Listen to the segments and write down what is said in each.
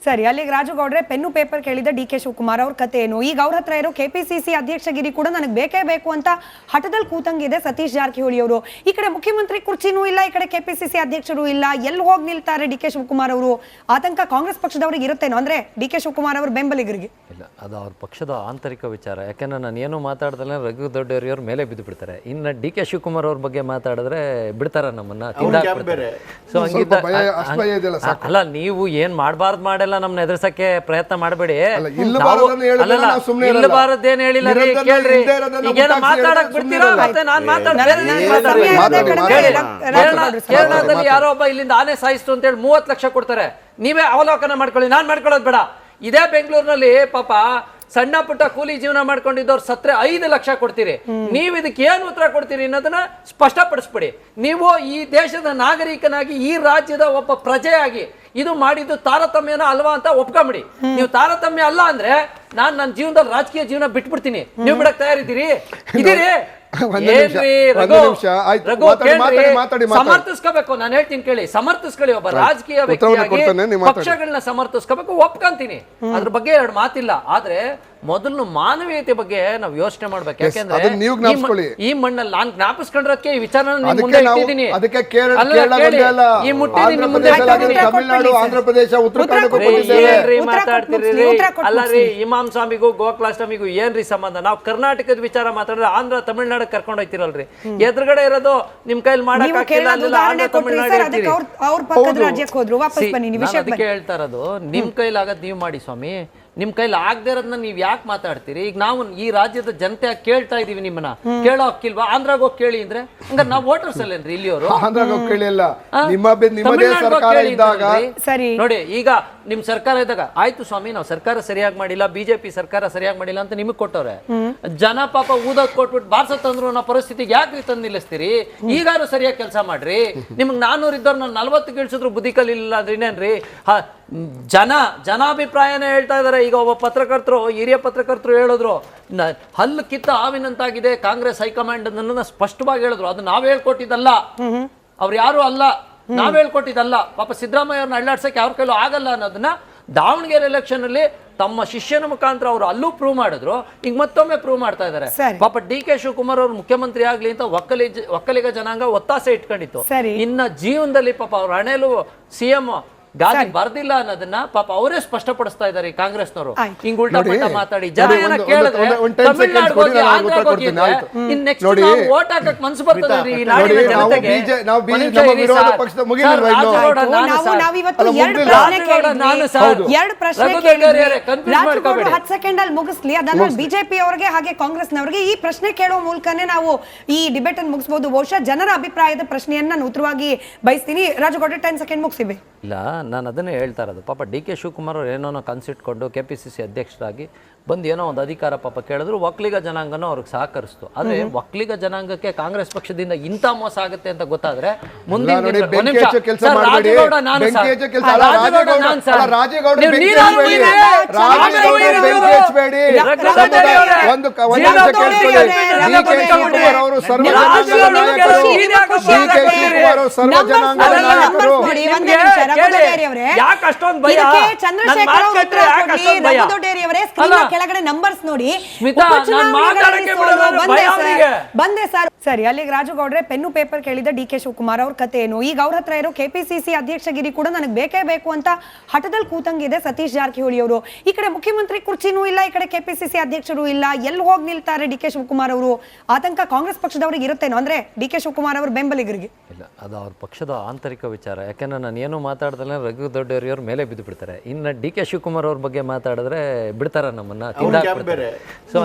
ಸರಿ, ಅಲ್ಲಿಗೆ ರಾಜುಗೌಡ್ರೆ pen paper ಕೇಳಿದ ಡಿ ಕೆ ಶಿವಕುಮಾರ್ ಅವ್ರ ಕತೆ ಏನು? ಈಗ ಅವ್ರ ಹತ್ರ ಇರೋ ಕೆಪಿಸಿಸಿ ಅಧ್ಯಕ್ಷಗಿರಿ ಕೂಡ ನನಗೆ ಬೇಕೇ ಬೇಕು ಅಂತ ಹಠದಲ್ಲಿ ಕೂತಂಗಿದೆ ಸತೀಶ್ ಜಾರಕಿಹೊಳಿ ಅವರು. ಈ ಕಡೆ ಮುಖ್ಯಮಂತ್ರಿ ಕುರ್ಚಿನೂ ಇಲ್ಲ, ಈ ಕಡೆ ಕೆಪಿಸಿಸಿ ಅಧ್ಯಕ್ಷರು ಇಲ್ಲ. ಎಲ್ಲಿ ಹೋಗಿ ನಿಲ್ತಾರೆ ಡಿ ಕೆ ಶಿವಕುಮಾರ್ ಅವರು? ಆತಂಕ ಕಾಂಗ್ರೆಸ್ ಪಕ್ಷದವರಿಗೆ ಇರುತ್ತೇನೋ, ಅಂದ್ರೆ ಡಿ ಕೆ ಶಿವಕುಮಾರ್ ಅವ್ರ ಬೆಂಬಲಿಗರಿಗೆ? ಇಲ್ಲ, ಅದು ಅವ್ರ ಪಕ್ಷದ ಆಂತರಿಕ ವಿಚಾರ. ಯಾಕೆಂದ್ರೆ ನಾನು ಏನು ಮಾತಾಡ್ದಲ್ಲ ರಘು ದೊಡ್ಡವ್ರ ಮೇಲೆ ಬಿದ್ದು ಬಿಡ್ತಾರೆ. ಇನ್ನು ಡಿ ಕೆ ಶಿವಕುಮಾರ್ ಅವ್ರ ಬಗ್ಗೆ ಮಾತಾಡಿದ್ರೆ ಬಿಡ್ತಾರ ನಮ್ಮನ್ನ. ಸೊ ಅಲ್ಲ, ನೀವು ಏನ್ ಮಾಡಬಾರ್ದು ಮಾಡೆಲ್ಲ ನಮ್ಮನ್ನ ಎದುರಿಸಕ್ಕೆ ಪ್ರಯತ್ನ ಮಾಡಬೇಡಿ. ಇಲ್ಲಬಾರದೇನ್ ಹೇಳಿಲ್ಲ ರೀ, ಕೇಳ್ರಿ. ಈಗೇನೋ ಮಾತಾಡಕ್ ಬಿಡ್ತೀರಾ? ಮತ್ತೆ ನಾನ್ ಕೇರಳದಲ್ಲಿ ಯಾರೋ ಒಬ್ಬ ಇಲ್ಲಿಂದ ಆನೆ ಸಾಯಿಸ್ತು ಅಂತ ಹೇಳಿ 30 ಲಕ್ಷ ಕೊಡ್ತಾರೆ. ನೀವೇ ಅವಲೋಕನ ಮಾಡ್ಕೊಳ್ಳಿ, ನಾನ್ ಮಾಡ್ಕೊಳ್ಳೋದು ಬೇಡ. ಇದೇ ಬೆಂಗಳೂರಿನಲ್ಲಿ ಪಾಪ ಸಣ್ಣ ಪುಟ್ಟ ಕೂಲಿ ಜೀವನ ಮಾಡ್ಕೊಂಡಿದ್ದವ್ರು ಸತ್ರೆ 5 ಲಕ್ಷ ಕೊಡ್ತೀರಿ. ನೀವು ಇದಕ್ಕೆ ಏನು ಉತ್ತರ ಕೊಡ್ತೀರಿ ಅನ್ನೋದನ್ನ ಸ್ಪಷ್ಟಪಡಿಸ್ಬಿಡಿ. ನೀವು ಈ ದೇಶದ ನಾಗರಿಕನಾಗಿ, ಈ ರಾಜ್ಯದ ಒಬ್ಬ ಪ್ರಜೆಯಾಗಿ ಇದು ಮಾಡಿದ್ದು ತಾರತಮ್ಯನ ಅಲ್ವಾ ಅಂತ ಒಪ್ಕೊಂಬಿಡಿ. ನೀವು ತಾರತಮ್ಯ ಅಲ್ಲ ಅಂದ್ರೆ ನನ್ನ ಜೀವನದಲ್ಲಿ ರಾಜಕೀಯ ಜೀವನ ಬಿಟ್ಬಿಡ್ತೀನಿ. ನೀವು ಬಿಡಕ್ ತಯಾರಿದ್ದೀರಿ? ಇದೀರಿ? ಸಮರ್ಥಿಸ್ಕೋಬೇಕು. ನಾನು ಹೇಳ್ತೀನಿ ಕೇಳಿ, ಸಮರ್ಥಿಸ್ಕೊಳ್ಳಿ. ಒಬ್ಬ ರಾಜಕೀಯ ವ್ಯಕ್ತಿಯಾಗಿ ಪಕ್ಷಗಳನ್ನ ಸಮರ್ಥಿಸ್ಕೋಬೇಕು, ಒಪ್ಕೊಂತೀನಿ. ಅದ್ರ ಬಗ್ಗೆ 2 ಮಾತಿಲ್ಲ. ಆದ್ರೆ ಮೊದಲು ಮಾನವೀಯತೆ ಬಗ್ಗೆ ನಾವು ಯೋಚನೆ ಮಾಡ್ಬೇಕು. ಯಾಕೆಂದ್ರೆ ಈ ಮಣ್ಣಲ್ಲಿ ನಾನು ಜ್ಞಾಪಿಸ್ಕೊಂಡಿರೋದಕ್ಕೆ ಈ ವಿಚಾರ ಮುಂದೆ ಇಟ್ಟಿದ್ದೀನಿ. ಈ ಮುಟ್ಟಿದ್ದೀನಿ ನಿಮ್ಮ ಮುಂದೆ. ತಮಿಳುನಾಡು, ಆಂಧ್ರ ಪ್ರದೇಶ, ಉತ್ತರ ಮಾತಾಡ್ತಿರಿ ಅಲ್ಲ ರೀ? ಇಮಾಮ್ ಸ್ವಾಮಿಗೂ ಗೋಕುಲಾಷ್ಟಮಿಗೂ ಏನ್ರಿ ಸಂಬಂಧ? ನಾವು ಕರ್ನಾಟಕದ ವಿಚಾರ ಮಾತಾಡಿದ್ರೆ ಆಂಧ್ರ ತಮಿಳ್ನಾಡು ಕರ್ಕೊಂಡು ಹೋಗ್ತಿರಲ್ರಿ. ಎದುರುಗಡೆ ಇರೋದು ನಿಮ್ ಕೈಲಿ ಮಾಡಕ್ ಅದಕ್ಕೆ ಹೇಳ್ತಾ ಇರೋದು, ನಿಮ್ ಕೈಲಿ ಆಗದ್ ನೀವ್ ಮಾಡಿ ಸ್ವಾಮಿ. ನಿಮ್ ಕೈಲಿ ಆಗದೆ ಇರೋದನ್ನ ನೀವ್ ಯಾಕೆ ಮಾತಾಡ್ತೀರಿ? ಈಗ ನಾವು ಈ ರಾಜ್ಯದ ಜನತೆ ಕೇಳ್ತಾ ಇದೀವಿ, ನಿಮ್ಮನ್ನ ಕೇಳೋ ಹಕ್ಕಿಲ್ವಾ? ಆಂಧ್ರಾಗ ಹೋಗಿ ಕೇಳಿ ಅಂದ್ರೆ ಹಂಗಾರೆ ನಾವು ವೋಟರ್ಸ್ ಅಲ್ಲೇನ್ರಿ ಇಲ್ಲಿಯವರು? ನೋಡಿ, ಈಗ ನಿಮ್ ಸರ್ಕಾರ ಇದ್ದಾಗ ಆಯ್ತು ಸ್ವಾಮಿ, ನಾವು ಸರ್ಕಾರ ಸರಿಯಾಗಿ ಮಾಡಿಲ್ಲ, ಬಿಜೆಪಿ ಸರ್ಕಾರ ಸರಿಯಾಗಿ ಮಾಡಿಲ್ಲ ಅಂತ ನಿಮಗ್ ಕೊಟ್ಟವ್ರೆ. ಜನ ಪಾಪ ಊದಕ್ ಕೊಟ್ಬಿಟ್ಟು ಬಾರ್ಸತ್ತಂದ್ರು ಅನ್ನೋ ಪರಿಸ್ಥಿತಿಗೆ ಯಾಕೆ ತಂದು ನಿಲ್ಲಿಸ್ತೀರಿ? ಈಗಾರು ಸರಿಯಾಗಿ ಕೆಲಸ ಮಾಡ್ರಿ. ನಿಮ್ಗೆ 400 ಇದ್ದವ್ರು ನಾನು 40 ಇಳಿಸಿದ್ರು ಬುದ್ಧಿ ಕಲಿಲ್ಲ ಅಂದ್ರೆ ಇನ್ನೇನ್ರಿ? ಜನಾಭಿಪ್ರಾಯನೇ ಹೇಳ್ತಾ ಇದಾರೆ. ಈಗ ಒಬ್ಬ ಪತ್ರಕರ್ತರು, ಹಿರಿಯ ಪತ್ರಕರ್ತರು ಹೇಳಿದ್ರು, ಹಲ್ಲು ಕಿತ್ತ ಹಾವಿನಂತಾಗಿದೆ ಕಾಂಗ್ರೆಸ್ ಹೈಕಮಾಂಡ್ ಅನ್ನ ಸ್ಪಷ್ಟವಾಗಿ ಹೇಳಿದ್ರು. ಅದು ನಾವ್ ಹೇಳ್ಕೊಟ್ಟಿದ್ದಲ್ಲ, ಅವ್ರು ಯಾರು ಅಲ್ಲ, ನಾವ್ ಹೇಳ್ಕೊಟ್ಟಿದ್ದಲ್ಲ. ಪಾಪ ಸಿದ್ದರಾಮಯ್ಯ ಅವ್ರನ್ನ ಅಳ್ಳಾಡ್ಸಕ್ಕೆ ಅವ್ರ ಕೈಲೂ ಆಗಲ್ಲ ಅನ್ನೋದನ್ನ ದಾವಣಗೆರೆ ಎಲೆಕ್ಷನ್ ಅಲ್ಲಿ ತಮ್ಮ ಶಿಷ್ಯನ ಮುಖಾಂತರ ಅವರು ಅಲ್ಲೂ ಪ್ರೂವ್ ಮಾಡಿದ್ರು, ಈಗ ಮತ್ತೊಮ್ಮೆ ಪ್ರೂವ್ ಮಾಡ್ತಾ ಇದ್ದಾರೆ. ಪಾಪ ಡಿ ಕೆ ಶಿವಕುಮಾರ್ ಅವ್ರು ಮುಖ್ಯಮಂತ್ರಿ ಆಗ್ಲಿ ಅಂತ ಒಕ್ಕಲಿಗ ಜನಾಂಗ ಒತ್ತಾಸೆ ಇಟ್ಕೊಂಡಿತ್ತು. ಇನ್ನ ಜೀವನದಲ್ಲಿ ಪಾಪ ಅವ್ರ ಹಣೆಲು ಸಿಎಂ ಗಾದಿ ಬರ್ದಿಲ್ಲ ಅನ್ನೋದನ್ನ ಪಾಪ ಅವರೇ ಸ್ಪಷ್ಟಪಡಿಸ್ತಾ ಇದ್ದಾರೆ ಕಾಂಗ್ರೆಸ್ನವರು. ಹಿಂಗ್ ಉಲ್ಟಾ ಪಲ್ಟಾ ಮಾತಾಡಿ ಜನ ಏನ ಕೇಳಿದ್ರೆ ತಮಿಳ್ನಾಡಿಗೆ ಹೋಗಿ ಆಂಧ್ರಕ್ಕೆ ಹೋಗಿದ್ರೆ ಇನ್ ನೆಕ್ಸ್ಟ್ ವೋಟ್ ಹಾಕಕ್ ಮನ್ಸು ಬರ್ತದೆ ಈ ನಾಡಿನ ಜನತೆಗೆ. ರಾಜುಗೌಡ 10 ಸೆಕೆಂಡ್ ಅಲ್ಲಿ ಮುಗಿಸ್ಲಿ, ಅದನ್ನ ಬಿಜೆಪಿ ಅವರಿಗೆ ಹಾಗೆ ಕಾಂಗ್ರೆಸ್ನವರಿಗೆ ಈ ಪ್ರಶ್ನೆ ಕೇಳುವ ಮೂಲಕನೇ ನಾವು ಈ ಡಿಬೇಟ್ ಅನ್ನು ಮುಗಿಸಬಹುದು. ಬಹುಶಃ ಜನರ ಅಭಿಪ್ರಾಯದ ಪ್ರಶ್ನೆಯನ್ನ ನಾನು ಉತ್ತರವಾಗಿ ಬಯಸ್ತೀನಿ. ರಾಜುಗೌಡ 10 ಸೆಕೆಂಡ್ ಮುಗಿಸಿವೆ. ಇಲ್ಲ, ನಾನು ಅದನ್ನೇ ಹೇಳ್ತಾ ಇರೋದು. ಪಾಪ ಡಿ ಕೆ ಶಿವಕುಮಾರ್ ಅವ್ರು ಏನೋ ಕನ್ಸಿಟ್ಕೊಂಡು KPCC ಅಧ್ಯಕ್ಷರಾಗಿ ಬಂದು ಏನೋ ಒಂದು ಅಧಿಕಾರ ಪಾಪ ಕೇಳಿದ್ರು, ಒಕ್ಕಲಿಗ ಜನಾಂಗನೂ ಅವ್ರಿಗೆ ಸಹಕರಿಸ್ತು. ಆದ್ರೆ ಒಕ್ಕಲಿಗ ಜನಾಂಗಕ್ಕೆ ಕಾಂಗ್ರೆಸ್ ಪಕ್ಷದಿಂದ ಇಂಥ ಮೋಸ ಆಗುತ್ತೆ ಅಂತ ಗೊತ್ತಾದ್ರೆ ಮುಂದಿನ ಕೆಳಗಡೆ ನಂಬರ್ಸ್ ನೋಡಿ. ಬಂದೆ ಸರ್. ಸರಿ, ಅಲ್ಲಿಗೆ ರಾಜುಗೌಡ್ರೆ ಪೆನ್ನು ಪೇಪರ್ ಕೇಳಿದ ಡಿ ಕೆ ಶಿವಕುಮಾರ್ ಅವ್ರ ಕತೆ ಏನು? ಈಗ ಅವ್ರ ಹತ್ರ ಇರೋ ಕೆಪಿಸಿಸಿ ಅಧ್ಯಕ್ಷಗಿರಿ ಕೂಡ ನನಗೆ ಬೇಕೇ ಬೇಕು ಅಂತ ಹಠದಲ್ಲಿ ಕೂತಂಗಿದೆ ಸತೀಶ್ ಜಾರಕಿಹೊಳಿ ಅವರು. ಈ ಕಡೆ ಮುಖ್ಯಮಂತ್ರಿ ಕುರ್ಚಿನೂ ಇಲ್ಲ, ಈ ಕಡೆ ಕೆಪಿಸಿಸಿ ಅಧ್ಯಕ್ಷರು ಇಲ್ಲ. ಎಲ್ಲಿ ಹೋಗಿ ನಿಲ್ತಾರೆ ಡಿ ಕೆ ಶಿವಕುಮಾರ್ ಅವರು? ಆತಂಕ ಕಾಂಗ್ರೆಸ್ ಪಕ್ಷದವರಿಗೆ ಇರುತ್ತೇನೋ, ಅಂದ್ರೆ ಡಿ ಕೆ ಶಿವಕುಮಾರ್ ಅವ್ರ ಬೆಂಬಲಿಗರಿಗೆ? ಇಲ್ಲ, ಅದು ಅವ್ರ ಪಕ್ಷದ ಆಂತರಿಕ ವಿಚಾರ. ಯಾಕೆಂದ್ರೆ ನಾನು ಏನು ಮಾತಾಡ್ದಲ್ಲ ರಘು ದೊಡ್ಡವ್ರ ಮೇಲೆ ಬಿದ್ದು ಬಿಡ್ತಾರೆ. ಇನ್ನು ಡಿ ಕೆ ಶಿವಕುಮಾರ್ ಅವ್ರ ಬಗ್ಗೆ ಮಾತಾಡಿದ್ರೆ ಬಿಡ್ತಾರ ನಮ್ಮನ್ನ. ಸೊ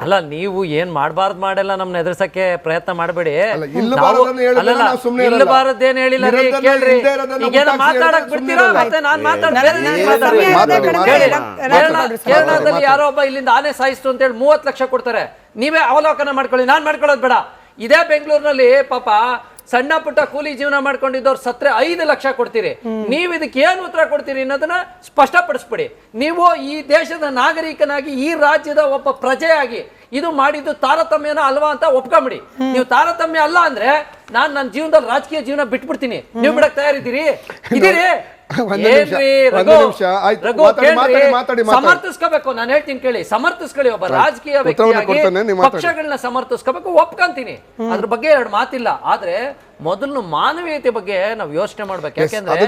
ಅಲ್ಲ, ನೀವು ಏನ್ ಮಾಡಬಾರ್ದು ಮಾಡೆಲ್ಲ ನಮ್ಮನ್ನ ಎದುರಿಸಕ್ಕೆ ಪ್ರಯತ್ನ ಮಾಡಬೇಡಿ. ಇಲ್ಲಬಾರದೇನ್ ಹೇಳಿಲ್ಲ ರೀ, ಕೇಳ್ರಿ. ಈಗೇನೋ ಮಾತಾಡಕ್ ಬಿಡ್ತೀರಾ? ಮತ್ತೆ ನಾನ್ ಕೇರಳದಲ್ಲಿ ಯಾರೋ ಒಬ್ಬ ಇಲ್ಲಿಂದ ಆನೆ ಸಾಯಿಸ್ತು ಅಂತ ಹೇಳಿ 30 ಲಕ್ಷ ಕೊಡ್ತಾರೆ. ನೀವೇ ಅವಲೋಕನ ಮಾಡ್ಕೊಳ್ಳಿ, ನಾನ್ ಮಾಡ್ಕೊಳ್ಳೋದು ಬೇಡ. ಇದೇ ಬೆಂಗಳೂರಿನಲ್ಲಿ ಪಾಪ ಸಣ್ಣ ಪುಟ್ಟ ಕೂಲಿ ಜೀವನ ಮಾಡ್ಕೊಂಡಿದ್ದವ್ರು ಸತ್ರೆ 5 ಲಕ್ಷ ಕೊಡ್ತೀರಿ. ನೀವು ಇದಕ್ಕೆ ಏನು ಉತ್ತರ ಕೊಡ್ತೀರಿ ಅನ್ನೋದನ್ನ ಸ್ಪಷ್ಟಪಡಿಸ್ಬಿಡಿ. ನೀವು ಈ ದೇಶದ ನಾಗರಿಕನಾಗಿ, ಈ ರಾಜ್ಯದ ಒಬ್ಬ ಪ್ರಜೆಯಾಗಿ ಇದು ಮಾಡಿದ್ದು ತಾರತಮ್ಯನ ಅಲ್ವಾ ಅಂತ ಒಪ್ಕೊಂಬಿಡಿ. ನೀವು ತಾರತಮ್ಯ ಅಲ್ಲ ಅಂದ್ರೆ ನನ್ನ ಜೀವನದಲ್ಲಿ ರಾಜಕೀಯ ಜೀವನ ಬಿಟ್ಬಿಡ್ತೀನಿ. ನೀವು ಬಿಡಕ್ ತಯಾರಿದ್ದೀರಿ? ಇದೀರಿ? ಒಂದು ನಿಮಿಷ, ಒಂದು ನಿಮಿಷ. ಆಯ್ತು, ಮಾತಾಡಿ. ಸಮರ್ಥಿಸ್ಕೋಬೇಕು. ನಾನು ಹೇಳ್ತೀನಿ ಕೇಳಿ, ಸಮರ್ಥಿಸ್ಕೊಳ್ಳಿ. ಒಬ್ಬ ರಾಜಕೀಯ ವ್ಯಕ್ತಿಯಾಗಿ ಪಕ್ಷಗಳನ್ನ ಸಮರ್ಥಿಸ್ಕೋಬೇಕು, ಒಪ್ಕೊಂತೀನಿ. ಅದ್ರ ಬಗ್ಗೆ ಎರಡು ಮಾತಿಲ್ಲ. ಆದ್ರೆ ಮೊದಲು ಮಾನವೀಯತೆ ಬಗ್ಗೆ ನಾವು ಯೋಚನೆ ಮಾಡ್ಬೇಕು. ಯಾಕೆಂದ್ರೆ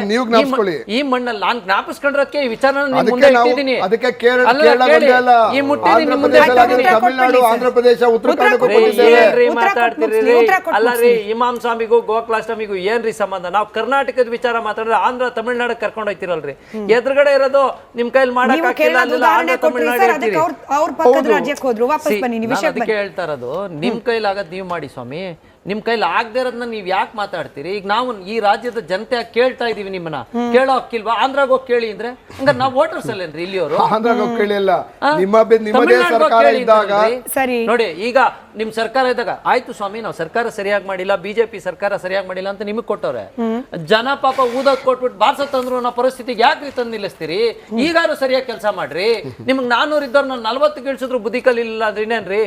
ಈ ಮಣ್ಣಲ್ಲಿ ನಾನು ಜ್ಞಾಪಿಸ್ಕೊಂಡಿರೋದಕ್ಕೆ ಈ ವಿಚಾರ ಮುಂದೆ ಇಟ್ಟಿದ್ದೀನಿ. ಈ ಮುಟ್ಟಿದ್ದೀನಿ ನಿಮ್ಮ ಮುಂದೆ. ತಮಿಳುನಾಡು, ಆಂಧ್ರ ಪ್ರದೇಶ, ಉತ್ತರ ಕರ್ನಾಟಕ ಏನ್ರಿ ಮಾತಾಡ್ತಿರಿ? ಅಲ್ಲ ರೀ, ಇಮಾಮ್ ಸ್ವಾಮಿಗೂ ಗೋಕುಲಾಷ್ಟಮಿಗೂ ಏನ್ರಿ ಸಂಬಂಧ? ನಾವು ಕರ್ನಾಟಕದ ವಿಚಾರ ಮಾತಾಡಿದ್ರೆ ಆಂಧ್ರ ತಮಿಳ್ನಾಡು ಕರ್ಕೊಂಡು ಹೋಯ್ತಿರಲ್ರಿ. ಎದುರುಗಡೆ ಇರೋದು ನಿಮ್ ಕೈಲಿ ಮಾಡಕ್ ಆಂಧ್ರ ತಮಿಳ್ನಾಡು ಅದಕ್ಕೆ ಹೇಳ್ತಾ ಇರೋದು, ನಿಮ್ ಕೈಲಾಗದ್ ನೀವು ಮಾಡಿ ಸ್ವಾಮಿ. ನಿಮ್ ಕೈಲಿ ಆಗದೆ ಇರೋದನ್ನ ನೀವ್ ಯಾಕೆ ಮಾತಾಡ್ತೀರಿ? ಈಗ ನಾವು ಈ ರಾಜ್ಯದ ಜನತೆ ಕೇಳ್ತಾ ಇದೀವಿ, ನಿಮ್ಮನ್ನ ಕೇಳೋ ಹಕ್ಕಿಲ್ವಾ? ಆಂಧ್ರಾಗ ಹೋಗಿ ಕೇಳಿ ಅಂದ್ರೆ ಹಂಗಾರೆ ನಾವು ವೋಟರ್ಸ್ ಅಲ್ಲೇನ್ರಿ ಇಲ್ಲಿಯವರು? ಆಂಧ್ರಾಗ ಹೋಗಿ ಕೇಳಿಲ್ಲ. ನಿಮ್ಮದೇ ಸರ್ಕಾರ ಇದ್ದಾಗ ನೋಡಿ, ಈಗ ನಿಮ್ ಸರ್ಕಾರ ಇದ್ದಾಗ ಆಯ್ತು ಸ್ವಾಮಿ, ನಾವು ಸರ್ಕಾರ ಸರಿಯಾಗಿ ಮಾಡಿಲ್ಲ, ಬಿಜೆಪಿ ಸರ್ಕಾರ ಸರಿಯಾಗಿ ಮಾಡಿಲ್ಲ ಅಂತ ನಿಮಗ್ ಕೊಟ್ಟವ್ರೆ. ಜನ ಪಾಪ ಊದಕ್ ಕೊಟ್ಬಿಟ್ಟು ಬಾರ್ಸತ್ತಂದ್ರು ಅನ್ನೋ ಪರಿಸ್ಥಿತಿಗೆ ಯಾಕೆ ತಂದು ನಿಲ್ಲಿಸ್ತೀರಿ? ಈಗಾರು ಸರಿಯಾಗಿ ಕೆಲಸ ಮಾಡ್ರಿ. ನಿಮ್ಗೆ 400 ಇದ್ದವ್ರು ನಾನು 40 ಇಳಿಸಿದ್ರು ಬುದ್ಧಿ ಕಲಿಲ್ಲ ಅಂದ್ರೆ ಇನ್ನೇನ್ರಿ?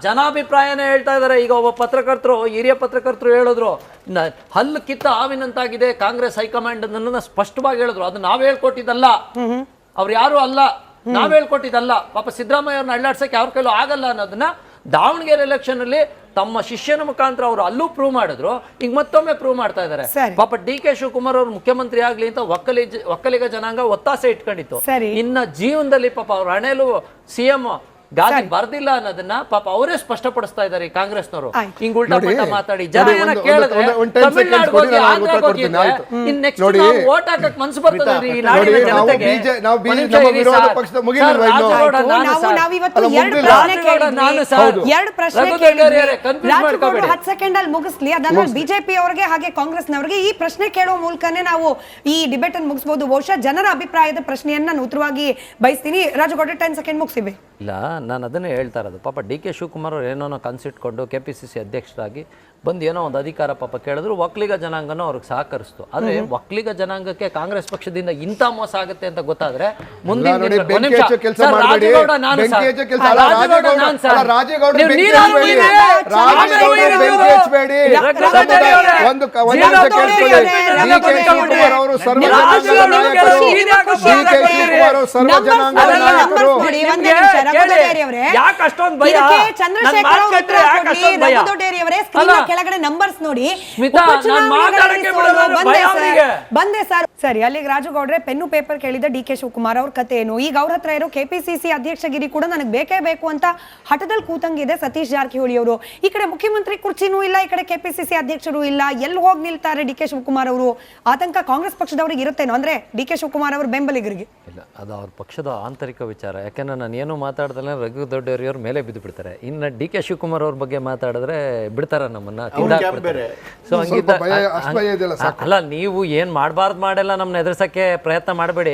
ಜನಾಭಿಪ್ರಾಯನೇ ಹೇಳ್ತಾ ಇದಾರೆ. ಈಗ ಒಬ್ಬ ಪತ್ರಕರ್ತರು, ಹಿರಿಯ ಪತ್ರಕರ್ತರು ಹೇಳಿದ್ರು, ಹಲ್ಲು ಕಿತ್ತ ಹಾವಿನಂತಾಗಿದೆ ಕಾಂಗ್ರೆಸ್ ಹೈಕಮಾಂಡ್ ನನ್ನ ಸ್ಪಷ್ಟವಾಗಿ ಹೇಳಿದ್ರು. ಅದು ನಾವ್ ಹೇಳ್ಕೊಟ್ಟಿದ್ದಲ್ಲ, ಅವ್ರು ಯಾರು ಅಲ್ಲ, ನಾವ್ ಹೇಳ್ಕೊಟ್ಟಿದ್ದಲ್ಲ. ಪಾಪ ಸಿದ್ದರಾಮಯ್ಯ ಅವ್ರನ್ನ ಅಳ್ಳಾಡ್ಸಕ್ಕೆ ಅವ್ರ ಕೈಲೂ ಆಗಲ್ಲ ಅನ್ನೋದನ್ನ ದಾವಣಗೆರೆ ಎಲೆಕ್ಷನ್ ಅಲ್ಲಿ ತಮ್ಮ ಶಿಷ್ಯನ ಮುಖಾಂತರ ಅವರು ಅಲ್ಲೂ ಪ್ರೂವ್ ಮಾಡಿದ್ರು, ಈಗ ಮತ್ತೊಮ್ಮೆ ಪ್ರೂವ್ ಮಾಡ್ತಾ ಇದ್ದಾರೆ. ಪಾಪ ಡಿ.ಕೆ. ಶಿವಕುಮಾರ್ ಅವರು ಮುಖ್ಯಮಂತ್ರಿ ಆಗ್ಲಿ ಅಂತ ಒಕ್ಕಲಿಗ ಜನಾಂಗ ಒತ್ತಾಸೆ ಇಟ್ಕೊಂಡಿತ್ತು. ಇನ್ನ ಜೀವನದಲ್ಲಿ ಪಾಪ ಅವ್ರ ಹಣೆಲು ಸಿಎಂ ಗಾದಿ ಬರ್ದಿಲ್ಲ ಅನ್ನೋದನ್ನ ಪಾಪ ಅವರೇ ಸ್ಪಷ್ಟಪಡಿಸ್ತಾ ಇದ್ದಾರೆ ಕಾಂಗ್ರೆಸ್ನವರು. ಹಿಂಗ್ ಉಲ್ಟಾ ಪಲ್ಟಾ ಮಾತಾಡಿ ಜನ ಏನ ಕೇಳಿದ್ರೆ ತಮಿಳ್ನಾಡು ಹೋಗಿ ಆಂಧ್ರಾಗ್ ಹೋಗಿದ್ರೆ ಇನ್ ನೆಕ್ಸ್ಟ್ ನಾವು ವೋಟ್ ಹಾಕಕ್ ಮನ್ಸು ಬರ್ತದೆ ಈ ನಾಡಿನ ಜನತೆಗೆ. ಸೆಕೆಂಡ್ ಅಲ್ಲಿ ಮುಗಿಸ್ಲಿ, ಅದನ್ನ ಬಿಜೆಪಿ ಅವರಿಗೆ ಹಾಗೆ ಕಾಂಗ್ರೆಸ್ನವರಿಗೆ ಈ ಪ್ರಶ್ನೆ ಕೇಳುವ ಮೂಲಕನೇ ನಾವು ಈ ಡಿಬೇಟ್ ಅನ್ನು ಮುಗಿಸಬಹುದು. ಬಹುಶಃ ಜನರ ಅಭಿಪ್ರಾಯದ ಪ್ರಶ್ನೆಯನ್ನ ನಾನು ಉತ್ತರವಾಗಿ ಬಯಸ್ತೀನಿ. ರಾಜಗೌಡ 10 ಸೆಕೆಂಡ್ ಮುಗಿಸಿವೆ. ಇಲ್ಲ, ನಾನು ಅದನ್ನೇ ಹೇಳ್ತಾ ಇರೋದು. ಪಾಪ ಡಿ.ಕೆ. ಶಿವಕುಮಾರ್ ಅವ್ರು ಏನೋ ಕನ್ಸಿಟ್ಕೊಂಡು KPCC ಅಧ್ಯಕ್ಷರಾಗಿ ಬಂದು ಏನೋ ಒಂದು ಅಧಿಕಾರ ಪಾಪ ಕೇಳಿದ್ರು, ಒಕ್ಕಲಿಗ ಜನಾಂಗನೂ ಅವ್ರಿಗೆ ಸಹಕರಿಸ್ತು. ಆದ್ರೆ ಒಕ್ಕಲಿಗ ಜನಾಂಗಕ್ಕೆ ಕಾಂಗ್ರೆಸ್ ಪಕ್ಷದಿಂದ ಇಂಥ ಮೋಸ ಆಗುತ್ತೆ ಅಂತ ಗೊತ್ತಾದ್ರೆ ಮುಂದಿನ ಕೆಳಗಡೆ ನಂಬರ್ಸ್ ನೋಡಿ. ಬಂದೆ ಸರ್. ಸರಿ, ಅಲ್ಲಿಗೆ ರಾಜುಗೌಡ್ರೆ ಪೆನ್ನು ಪೇಪರ್ ಕೇಳಿದ ಡಿ.ಕೆ. ಶಿವಕುಮಾರ್ ಅವ್ರ ಕತೆ ಏನು? ಈಗ ಅವ್ರ ಹತ್ರ ಇರೋ KPCC ಅಧ್ಯಕ್ಷಗಿರಿ ಕೂಡ ನನಗೆ ಬೇಕೇ ಬೇಕು ಅಂತ ಹಠದಲ್ಲಿ ಕೂತಂಗಿದೆ ಸತೀಶ್ ಜಾರಕಿಹೊಳಿ ಅವರು. ಈ ಕಡೆ ಮುಖ್ಯಮಂತ್ರಿ ಕುರ್ಚಿನೂ ಇಲ್ಲ, ಈ ಕಡೆ KPCC ಅಧ್ಯಕ್ಷರು ಇಲ್ಲ. ಎಲ್ಲಿ ಹೋಗಿ ನಿಲ್ತಾರೆ ಡಿ.ಕೆ. ಶಿವಕುಮಾರ್ ಅವರು? ಆತಂಕ ಕಾಂಗ್ರೆಸ್ ಪಕ್ಷದವರಿಗೆ ಇರುತ್ತೇನೋ, ಅಂದ್ರೆ ಡಿ.ಕೆ. ಶಿವಕುಮಾರ್ ಅವ್ರ ಬೆಂಬಲಿಗರಿಗೆ? ಇಲ್ಲ, ಅದು ಅವ್ರ ಪಕ್ಷದ ಆಂತರಿಕ ವಿಚಾರ. ಯಾಕೆಂದ್ರೆ ನಾನು ಏನು ಮಾತಾಡ್ದಲ್ಲ ರಘು ದೊಡ್ಡವ್ರ ಮೇಲೆ ಬಿದ್ದು ಬಿಡ್ತಾರೆ. ಇನ್ನು ಡಿ.ಕೆ. ಶಿವಕುಮಾರ್ ಅವ್ರ ಬಗ್ಗೆ ಮಾತಾಡಿದ್ರೆ ಬಿಡ್ತಾರ ನಮ್ಮನ್ನ. ಸೊ ಅಲ್ಲ, ನೀವು ಏನ್ ಮಾಡಬಾರ್ದು ಮಾಡಲ್ಲ, ನಮ್ನ ಎದುರಿಸಕ್ಕೆ ಪ್ರಯತ್ನ ಮಾಡಬೇಡಿ.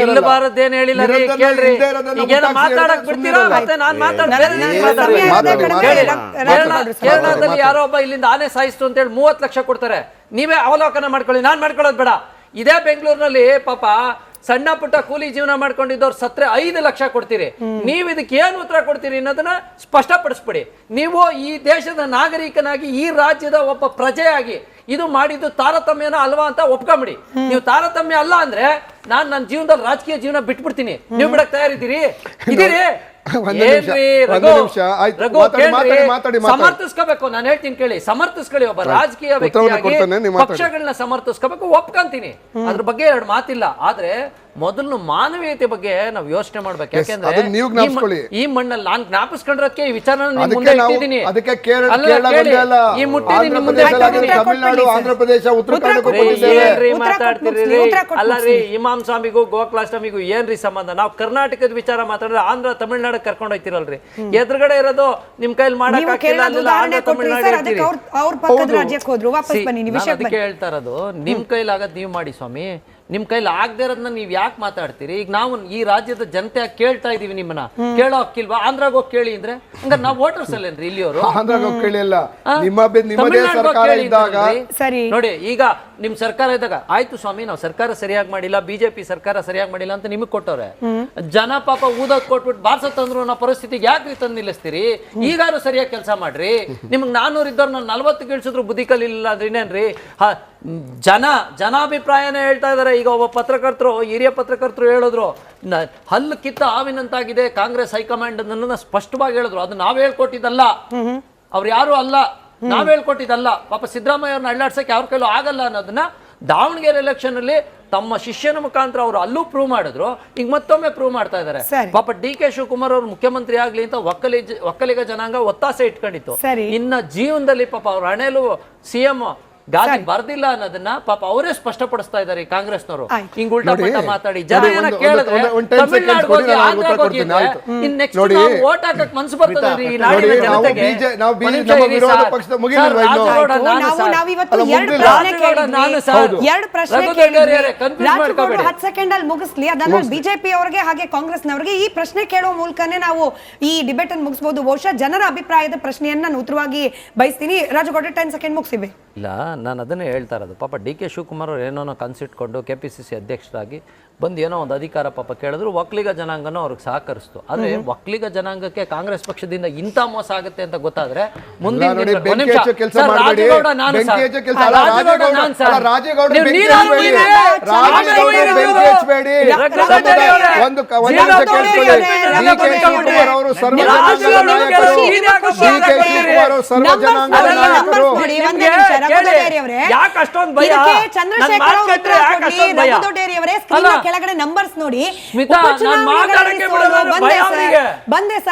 ಇಲ್ಲಬಾರದೇನ್ ಹೇಳಿಲ್ಲ ರೀ, ಕೇಳ್ರಿ. ಈಗೇನ ಮಾತಾಡಕ್ ಬಿಡ್ತೀರಾ? ಮತ್ತೆ ನಾನ್ ಕೇರಳದಲ್ಲಿ ಯಾರೋ ಒಬ್ಬ ಇಲ್ಲಿಂದ ಆನೆ ಸಾಯಿಸ್ತು ಅಂತ ಹೇಳಿ 30 ಲಕ್ಷ ಕೊಡ್ತಾರೆ. ನೀವೇ ಅವಲೋಕನ ಮಾಡ್ಕೊಳ್ಳಿ, ನಾನ್ ಮಾಡ್ಕೊಳ್ಳೋದು ಬೇಡ. ಇದೇ ಬೆಂಗಳೂರಿನಲ್ಲಿ ಪಾಪ ಸಣ್ಣ ಪುಟ್ಟ ಕೂಲಿ ಜೀವನ ಮಾಡ್ಕೊಂಡಿದ್ದವ್ರು ಸತ್ರೆ 5 ಲಕ್ಷ ಕೊಡ್ತೀರಿ. ನೀವು ಇದಕ್ಕೆ ಏನು ಉತ್ತರ ಕೊಡ್ತೀರಿ ಅನ್ನೋದನ್ನ ಸ್ಪಷ್ಟಪಡಿಸ್ಬಿಡಿ. ನೀವು ಈ ದೇಶದ ನಾಗರಿಕನಾಗಿ, ಈ ರಾಜ್ಯದ ಒಬ್ಬ ಪ್ರಜೆಯಾಗಿ ಇದು ಮಾಡಿದ್ದು ತಾರತಮ್ಯನ ಅಲ್ವಾ ಅಂತ ಒಪ್ಕೊಂಬಿಡಿ. ನೀವು ತಾರತಮ್ಯ ಅಲ್ಲ ಅಂದ್ರೆ ನನ್ನ ಜೀವನದಲ್ಲಿ ರಾಜಕೀಯ ಜೀವನ ಬಿಟ್ಬಿಡ್ತೀನಿ. ನೀವು ಬಿಡಕ್ ತಯಾರಿದ್ದೀರಿ? ಇದೀರಿ? ಸಮರ್ಥಿಸ್ಕೋಬೇಕು. ನಾನು ಹೇಳ್ತೀನಿ ಕೇಳಿ, ಸಮರ್ಥಿಸ್ಕೊಳ್ಳಿ. ಒಬ್ಬ ರಾಜಕೀಯ ವ್ಯಕ್ತಿಯಾಗಿ ಪಕ್ಷಗಳನ್ನ ಸಮರ್ಥಿಸ್ಕೋಬೇಕು, ಒಪ್ಕೊಂತೀನಿ. ಅದ್ರ ಬಗ್ಗೆ ಎರಡು ಮಾತಿಲ್ಲ. ಆದ್ರೆ ಮೊದಲು ಮಾನವೀಯತೆ ಬಗ್ಗೆ ನಾವು ಯೋಚನೆ ಮಾಡ್ಬೇಕು. ಯಾಕೆಂದ್ರೆ ಈ ಮಣ್ಣಲ್ಲಿ ನಾನು ಜ್ಞಾಪಿಸ್ಕೊಂಡಿರೋದಕ್ಕೆ ಈ ವಿಚಾರ ಮುಂದೆ ಇಟ್ಟಿದ್ದೀನಿ. ಈ ಮುಟ್ಟಿದ್ದೀನಿ ನಿಮ್ಮ ಮುಂದೆ. ತಮಿಳುನಾಡು, ಆಂಧ್ರ ಪ್ರದೇಶ, ಉತ್ತರ ಕರ್ನಾಟಕ ಮಾತಾಡ್ತಿರಿ? ಅಲ್ಲ ರೀ, ಇಮಾಮ್ ಸ್ವಾಮಿಗೂ ಗೋಕುಲಾಷ್ಟಮಿಗೂ ಏನ್ರಿ ಸಂಬಂಧ? ನಾವು ಕರ್ನಾಟಕದ ವಿಚಾರ ಮಾತಾಡಿದ್ರೆ ಆಂಧ್ರ ತಮಿಳ್ನಾಡು ಕರ್ಕೊಂಡು ಹೋಯ್ತಿರಲ್ರಿ. ಎದುರುಗಡೆ ಇರೋದು ನಿಮ್ ಕೈಲಿ ಮಾಡಕ್ ಅದಕ್ಕೆ ಹೇಳ್ತಾ ಇರೋದು, ನಿಮ್ ಕೈಲಾಗದ್ ನೀವು ಮಾಡಿ ಸ್ವಾಮಿ. ನಿಮ್ ಕೈಲಿ ಆಗದೆ ಇರೋದನ್ನ ನೀವ್ ಯಾಕೆ ಮಾತಾಡ್ತೀರಿ? ಈಗ ನಾವು ಈ ರಾಜ್ಯದ ಜನತೆ ಕೇಳ್ತಾ ಇದೀವಿ, ನಿಮ್ಮನ್ನ ಕೇಳೋ ಹಕ್ಕಿಲ್ವಾ? ಆಂಧ್ರಾಗ ಹೋಗಿ ಕೇಳಿ ಅಂದ್ರೆ ಹಂಗಾರೆ ನಾವು ವೋಟರ್ಸ್ ಅಲ್ಲೇನ್ರಿ ಇಲ್ಲಿಯವರು? ಆಂಧ್ರಾಗ ಹೋಗಿ ಕೇಳಿಲ್ಲ. ನಿಮ್ಮದೇ ಸರ್ಕಾರ ಇದ್ದಾಗ ನೋಡಿ, ಈಗ ನಿಮ್ ಸರ್ಕಾರ ಇದ್ದಾಗ ಆಯ್ತು ಸ್ವಾಮಿ ನಾವು ಸರ್ಕಾರ ಸರಿಯಾಗಿ ಮಾಡಿಲ್ಲ, ಬಿಜೆಪಿ ಸರ್ಕಾರ ಸರಿಯಾಗಿ ಮಾಡಿಲ್ಲ ಅಂತ ನಿಮಗ್ ಕೊಟ್ಟವ್ರೆ. ಜನ ಪಾಪ ಊದಕ್ ಕೊಟ್ಬಿಟ್ಟು ಬಾರ್ಸತ್ತಂದ್ರು ಅನ್ನೋ ಪರಿಸ್ಥಿತಿಗೆ ಯಾಕೆ ತಂದು ನಿಲ್ಲಿಸ್ತೀರಿ? ಈಗಾರು ಸರಿಯಾಗಿ ಕೆಲಸ ಮಾಡ್ರಿ. ನಿಮ್ಗೆ 400 ಇದ್ದವ್ರು ನಾನು 40 ಇಳಿಸಿದ್ರು ಬುದ್ಧಿ ಕಲಿಲ್ಲ ಅಂದ್ರೆ ಇನ್ನೇನ್ರಿ? ಜನಾಭಿಪ್ರಾಯನೇ ಹೇಳ್ತಾ ಇದಾರೆ. ಈಗ ಒಬ್ಬ ಪತ್ರಕರ್ತರು, ಹಿರಿಯ ಪತ್ರಕರ್ತರು ಹೇಳಿದ್ರು, ಹಲ್ಲು ಕಿತ್ತ ಹಾವಿನಂತಾಗಿದೆ ಕಾಂಗ್ರೆಸ್ ಹೈಕಮಾಂಡ್ ನನ್ನ ಸ್ಪಷ್ಟವಾಗಿ ಹೇಳಿದ್ರು. ಅದು ನಾವ್ ಹೇಳ್ಕೊಟ್ಟಿದ್ದಲ್ಲ, ಅವ್ರು ಯಾರು ಅಲ್ಲ, ನಾವ್ ಹೇಳ್ಕೊಟ್ಟಿದ್ದಲ್ಲ. ಪಾಪ ಸಿದ್ದರಾಮಯ್ಯ ಅವ್ರನ್ನ ಅಳ್ಳಾಡ್ಸಕ್ಕೆ ಅವ್ರ ಕೈಲೂ ಆಗಲ್ಲ ಅನ್ನೋದನ್ನ ದಾವಣಗೆರೆ ಎಲೆಕ್ಷನ್ ಅಲ್ಲಿ ತಮ್ಮ ಶಿಷ್ಯನ ಮುಖಾಂತರ ಅವರು ಅಲ್ಲೂ ಪ್ರೂವ್ ಮಾಡಿದ್ರು, ಈಗ ಮತ್ತೊಮ್ಮೆ ಪ್ರೂವ್ ಮಾಡ್ತಾ ಇದ್ದಾರೆ. ಪಾಪ DK ಶಿವಕುಮಾರ್ ಅವರು ಮುಖ್ಯಮಂತ್ರಿ ಆಗ್ಲಿ ಅಂತ ಒಕ್ಕಲಿಗ ಜನಾಂಗ ಒತ್ತಾಸೆ ಇಟ್ಕೊಂಡಿತ್ತು. ಇನ್ನ ಜೀವನದಲ್ಲಿ ಪಾಪ ಅವ್ರ ಹಣೆಲು CM ಗಾದಿ ಬರ್ದಿಲ್ಲ ಅನ್ನೋದನ್ನ ಪಾಪ ಅವರೇ ಸ್ಪಷ್ಟಪಡಿಸ್ತಾ ಇದ್ದಾರೆ ಕಾಂಗ್ರೆಸ್ನವರು. ಹಿಂಗ್ ಉಲ್ಟಾ ಪಲ್ಟಾ ಮಾತಾಡಿ ಜನ ಏನ ಕೇಳಿದ್ರೆ ತಮಿಳ್ನಾಡಿಗೆ ಹೋಗಿ ಆಂಧ್ರಕ್ಕೆ ಹೋಗಿದ್ರೆ ಇನ್ ನೆಕ್ಸ್ಟ್ ನಾವು ವೋಟ್ ಹಾಕಕ್ ಮನ್ಸು ಬರ್ತದೆ ಈ ನಾಡಿನ ಜನತೆಗೆ. ರಾಜುಗೌಡ್ರು 10 ಸೆಕೆಂಡ್ ಅಲ್ಲಿ ಮುಗಿಸ್ಲಿ, ಅದನ್ನ ಬಿಜೆಪಿ ಅವರಿಗೆ ಹಾಗೆ ಕಾಂಗ್ರೆಸ್ನವರಿಗೆ ಈ ಪ್ರಶ್ನೆ ಕೇಳುವ ಮೂಲಕನೇ ನಾವು ಈ ಡಿಬೇಟ್ ಅನ್ನು ಮುಗಿಸಬಹುದು. ಬಹುಶಃ ಜನರ ಅಭಿಪ್ರಾಯದ ಪ್ರಶ್ನೆಯನ್ನ ನಾನು ಉತ್ತರವಾಗಿ ಬಯಸ್ತೀನಿ. ರಾಜುಗೌಡ್ರೆ 10 ಸೆಕೆಂಡ್ ಮುಗಿಸಿವೆ. ಇಲ್ಲ, ನಾನು ಅದನ್ನೇ ಹೇಳ್ತಾ ಇರೋದು. ಪಾಪ DK ಶಿವಕುಮಾರ್ ಅವ್ರು ಏನೋ ಕನ್ಸಿಟ್ಕೊಂಡು KPCC ಅಧ್ಯಕ್ಷರಾಗಿ ಬಂದು ಏನೋ ಒಂದು ಅಧಿಕಾರ ಪಾಪ ಕೇಳಿದ್ರು, ಒಕ್ಕಲಿಗ ಜನಾಂಗನೂ ಅವ್ರಿಗೆ ಸಹಕರಿಸ್ತು. ಆದ್ರೆ ಒಕ್ಕಲಿಗ ಜನಾಂಗಕ್ಕೆ ಕಾಂಗ್ರೆಸ್ ಪಕ್ಷದಿಂದ ಇಂಥ ಮೋಸ ಆಗುತ್ತೆ ಅಂತ ಗೊತ್ತಾದ್ರೆ ಮುಂದಿನ ಕೆಳಗಡೆ ನಂಬರ್ಸ್ ನೋಡಿ. ಸ್ಮಿತಾ, ನಾನು ಮಾತಾಡಕ್ಕೆ ಬಿಡಲ್ಲ, ಭಯ ಅವರಿಗೆ. ಬಂದೆ ಸರ್.